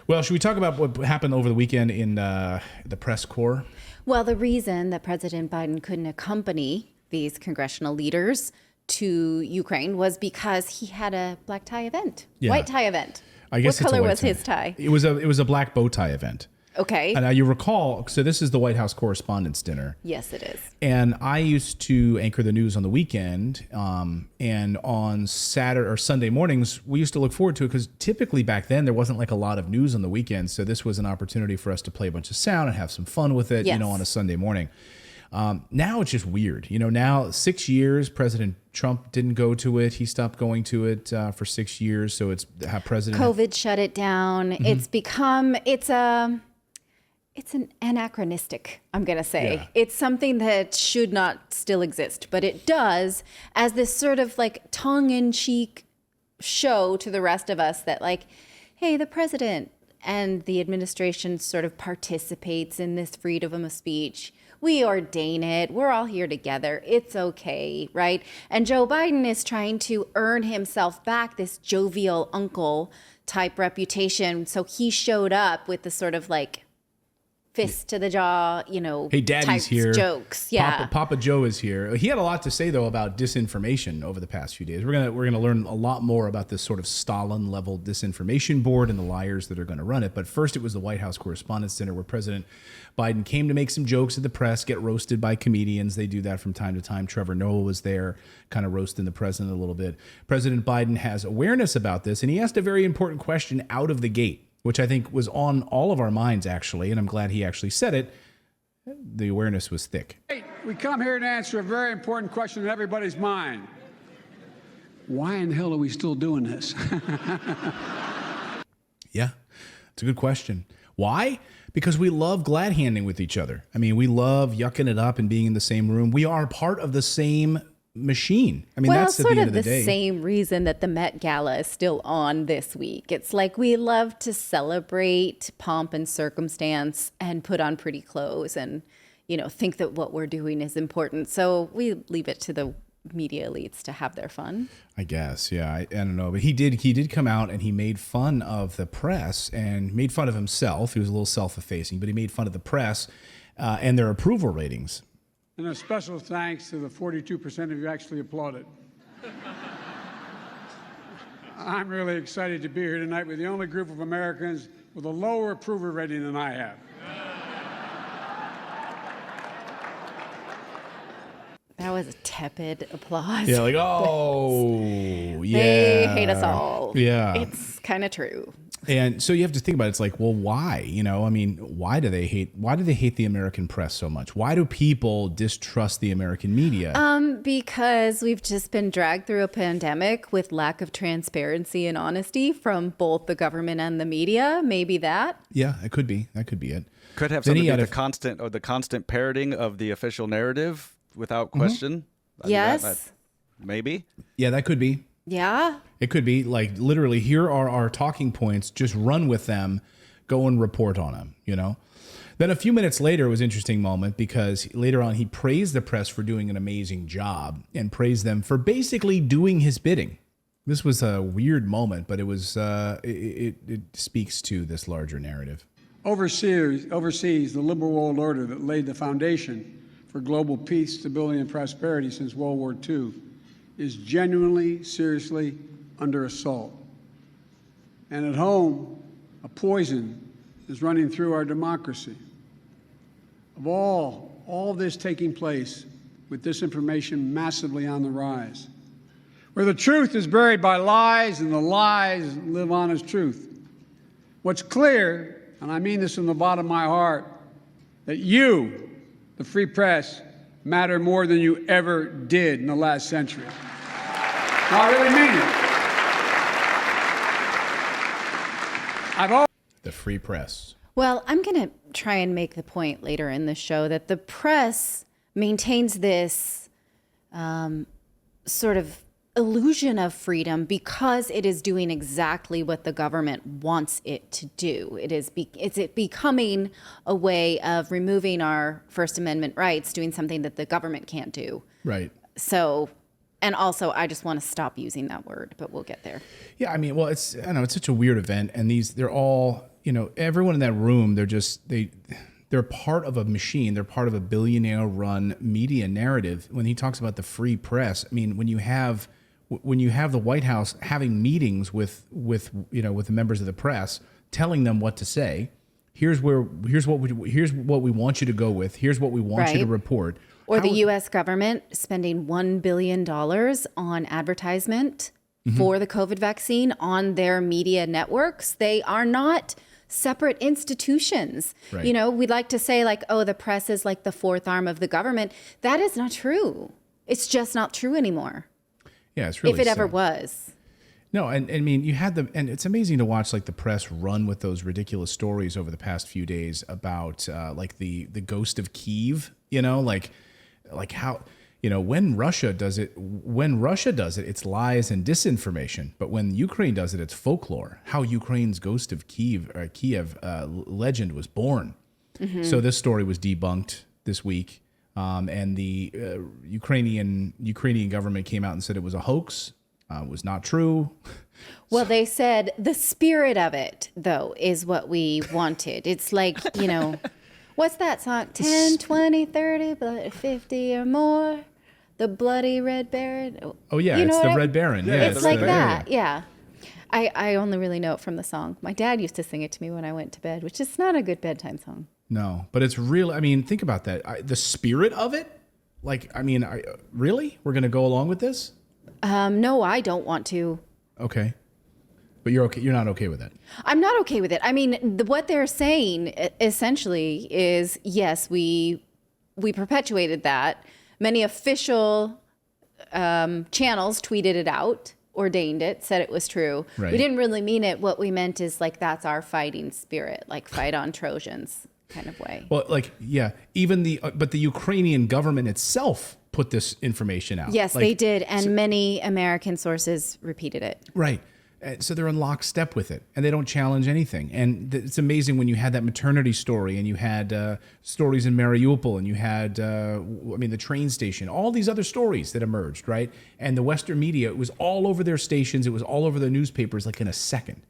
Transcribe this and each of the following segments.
Well, should we talk about what happened over the weekend in the press corps? Well, the reason that President Biden couldn't accompany these congressional leaders to Ukraine was because he had a black tie event, white tie event. I guess what color was his tie? It was a black bow tie event. Okay. And now you recall, so this is the White House Correspondents Dinner. Yes, it is. And I used to anchor the news on the weekend, and on Saturday or Sunday mornings, we used to look forward to it because typically back then there wasn't like a lot of news on the weekend. So this was an opportunity for us to play a bunch of sound and have some fun with it, Yes. on a Sunday morning. Now it's just weird. Now 6 years, President Trump didn't go to it. He stopped going to it for 6 years. So it's how President COVID shut it down. Mm-hmm. It's become, it's an anachronistic, I'm going to say. Yeah. It's something that should not still exist, but it does as this sort of like tongue-in-cheek show to the rest of us that like, hey, the president and the administration sort of participates in this freedom of speech. We ordain it. We're all here together. It's okay, right? And Joe Biden is trying to earn himself back this jovial uncle type reputation. So he showed up with the sort of like fist to the jaw, hey, Daddy's types here. Jokes. Yeah. Papa Joe is here. He had a lot to say though about disinformation over the past few days. We're gonna learn a lot more about this sort of Stalin level disinformation board and the liars that are going to run it. But first, it was the White House Correspondents Dinner where President Biden came to make some jokes at the press, get roasted by comedians. They do that from time to time. Trevor Noah was there, kind of roasting the president a little bit. President Biden has awareness about this, and he asked a very important question out of the gate, which I think was on all of our minds, actually, and I'm glad he actually said it. The awareness was thick. We come here to answer a very important question in everybody's mind. Why in the hell are we still doing this? Yeah, it's a good question. Why? Because we love glad-handing with each other. I mean, we love yucking it up and being in the same room. We are part of the same machine. I mean, that's at the end of the day. Same reason that the Met Gala is still on this week. It's like we love to celebrate pomp and circumstance and put on pretty clothes and, think that what we're doing is important. So we leave it to the media elites to have their fun. I guess, yeah. I don't know, but he did come out and he made fun of the press and made fun of himself. He was a little self-effacing, but he made fun of the press and their approval ratings. And a special thanks to the 42% of you who actually applauded. I'm really excited to be here tonight with the only group of Americans with a lower approval rating than I have. That was a tepid applause. Yeah, like, oh, yeah. They hate us all. Yeah. It's kind of true. And so you have to think about it. It's like, well, why? Why do they hate the American press so much? Why do people distrust the American media? Because we've just been dragged through a pandemic with lack of transparency and honesty from both the government and the media. Maybe that. Yeah, it could be. That could be it. Could have something to do with the constant parroting of the official narrative without question. Mm-hmm. Yes. Maybe. Yeah, that could be. Yeah. It could be like literally here are our talking points. Just run with them. Go and report on them, Then a few minutes later, it was an interesting moment because later on he praised the press for doing an amazing job and praised them for basically doing his bidding. This was a weird moment, but it was it speaks to this larger narrative. Oversees the liberal world order that laid the foundation for global peace, stability, and prosperity since World War II is genuinely, seriously under assault. And at home, a poison is running through our democracy. Of all this taking place with disinformation massively on the rise, where the truth is buried by lies and the lies live on as truth. What's clear, and I mean this from the bottom of my heart, that you, the free press, matter more than you ever did in the last century. No, I really mean it. The free press. Well, I'm going to try and make the point later in the show that the press maintains this sort of illusion of freedom because it is doing exactly what the government wants it to do. It's becoming a way of removing our First Amendment rights, doing something that the government can't do. Right. So, and also, I just want to stop using that word, but we'll get there. Yeah, I mean, well, it's such a weird event, and they're all, everyone in that room, they're part of a machine. They're part of a billionaire-run media narrative. When he talks about the free press, I mean, when you have the White House having meetings with the members of the press, telling them what to say, here's what we want you to go with. Here's what we want you to report. Or the U.S. government spending $1 billion on advertisement for the COVID vaccine on their media networks. They are not separate institutions. Right. We'd like to say like, oh, the press is like the fourth arm of the government. That is not true. It's just not true anymore. Yeah, it's really if it ever sad. was. No, and I mean, and it's amazing to watch like the press run with those ridiculous stories over the past few days about like the ghost of Kyiv, like how, when Russia does it, it's lies and disinformation. But when Ukraine does it, it's folklore. How Ukraine's ghost of Kiev legend was born. Mm-hmm. So this story was debunked this week, and the Ukrainian government came out and said it was a hoax. It was not true. Well, they said the spirit of it, though, is what we wanted. It's like, what's that song? 10, 20, 30, 50 or more. The Bloody Red Baron. Oh, yeah. It's the Red Baron. Yeah, it's like that. Yeah. I only really know it from the song. My dad used to sing it to me when I went to bed, which is not a good bedtime song. No, but it's real. I mean, think about that. The spirit of it? Like, I mean, really? We're going to go along with this? No, I don't want to. Okay. But you're okay. You're not okay with it. I'm not okay with it. I mean, what they're saying essentially is, yes, we perpetuated that. Many official channels tweeted it out, ordained it, said it was true. Right. We didn't really mean it. What we meant is like, that's our fighting spirit, like fight on Trojans kind of way. Well, like, yeah, even but the Ukrainian government itself put this information out. Yes, they did. And many American sources repeated it. Right. So they're in lockstep with it, and they don't challenge anything. And it's amazing when you had that maternity story, and you had stories in Mariupol, and you had, the train station, all these other stories that emerged, right? And the Western media, it was all over their stations. It was all over the newspapers, like in a second.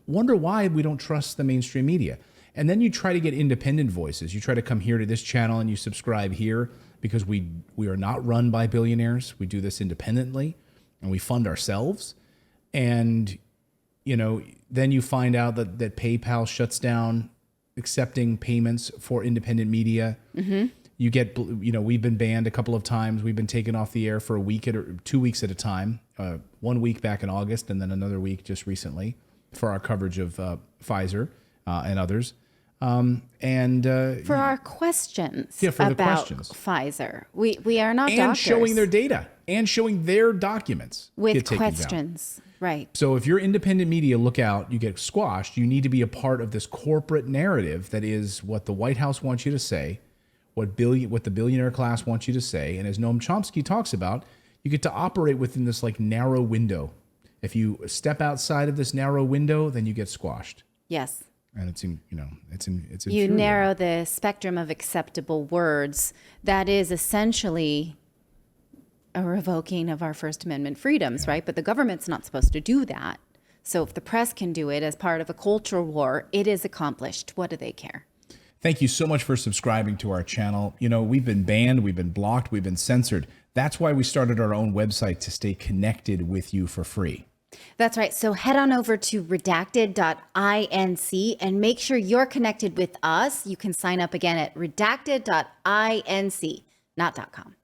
Wonder why we don't trust the mainstream media. And then you try to get independent voices. You try to come here to this channel, and you subscribe here because we are not run by billionaires. We do this independently, and we fund ourselves. And, then you find out that PayPal shuts down accepting payments for independent media. Mm-hmm. You get, we've been banned a couple of times. We've been taken off the air for a week 2 weeks at a time. 1 week back in August, and then another week just recently for our coverage of Pfizer and others. For our questions about Pfizer. We are not and doctors. Showing their data and showing their documents with questions. Right. So if you're independent media, look out, you get squashed. You need to be a part of this corporate narrative that is what the White House wants you to say, what the billionaire class wants you to say. And as Noam Chomsky talks about, you get to operate within this like narrow window. If you step outside of this narrow window, then you get squashed. Yes. And it's you narrow the spectrum of acceptable words. That is essentially a revoking of our First Amendment freedoms, right? But the government's not supposed to do that. So if the press can do it as part of a cultural war, it is accomplished. What do they care? Thank you so much for subscribing to our channel. We've been banned, we've been blocked, we've been censored. That's why we started our own website, to stay connected with you for free. That's right. So head on over to redacted.inc and make sure you're connected with us. You can sign up again at redacted.inc, not .com.